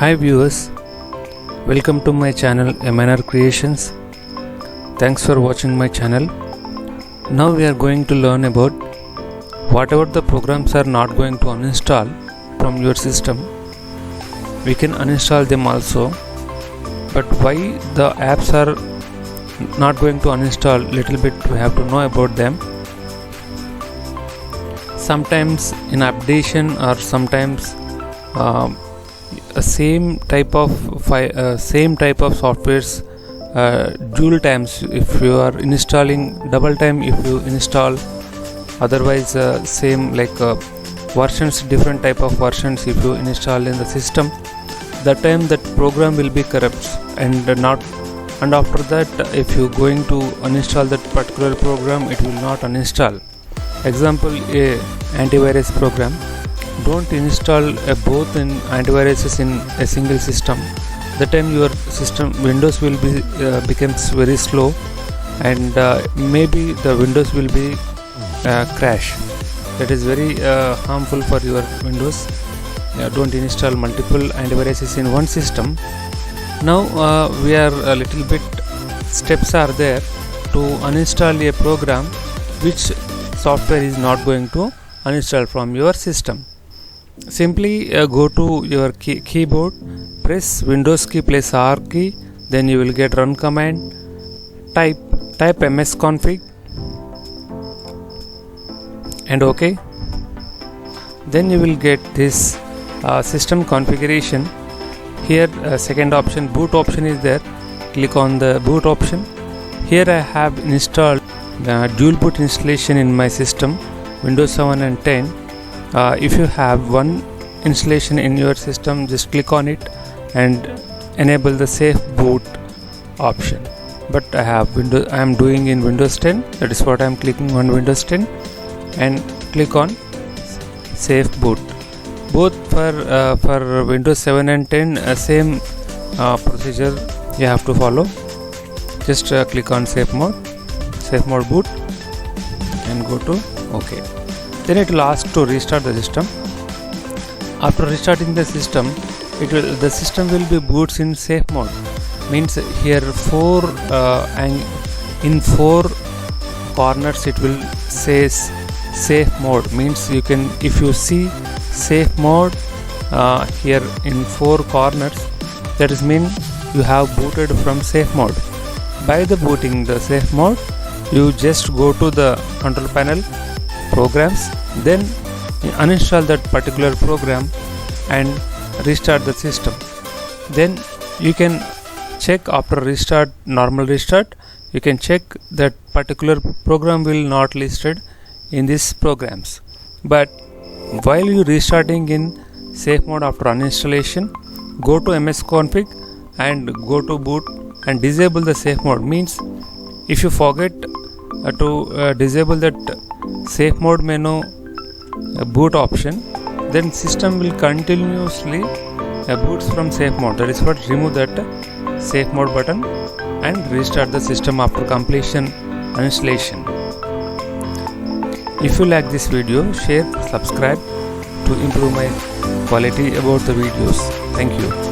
Hi viewers, welcome to my channel MNR Creations. Thanks for watching my channel. Now we are going to learn about whatever the programs are not going to uninstall from your system. We can uninstall them also, but why the apps are not going to uninstall, little bit we have to know about them. Sometimes in updation or sometimes same type of softwares dual times. If you are installing double time, if you install otherwise same like versions, different type of versions, if you install in the system, that time that program will be corrupt and after that if you going to uninstall that particular program, it will not uninstall. Example, a antivirus program, don't install both in antiviruses in a single system. The time your system Windows will be becomes very slow, and maybe the Windows will be crash. That is very harmful for your Windows. Don't install multiple antiviruses in one system. Now we are a little bit steps are there to uninstall a program which software is not going to uninstall from your system. Simply go to your keyboard, press Windows key plus R key, then you will get run command, type msconfig and OK. Then you will get this system configuration. Here second option, boot option is there. Click on the boot option. Here I have installed dual boot installation in my system, Windows 7 and 10. If you have one installation in your system, just click on it and enable the safe boot option. But I am doing in Windows 10. That is what I am clicking on Windows 10 and click on safe boot. Both for Windows 7 and 10 same procedure you have to follow. Just click on safe mode boot and go to OK. Then it will ask to restart the system. After restarting the system, the system will be boots in safe mode. Means here in four corners it will say safe mode. Means you can, if you see safe mode here in four corners, that is mean you have booted from safe mode. By the booting the safe mode, you just go to the control panel, programs, then uninstall that particular program and restart the system. Then you can check after restart, normal restart, you can check that particular program will not listed in these programs. But while you restarting in safe mode after uninstallation, go to msconfig and go to boot and disable the safe mode. Means if you forget to disable that safe mode menu boot option, then system will continuously boots from safe mode. That is what, remove that safe mode button and restart the system after completion installation. If you like this video, share, subscribe to improve my quality about the videos. Thank you.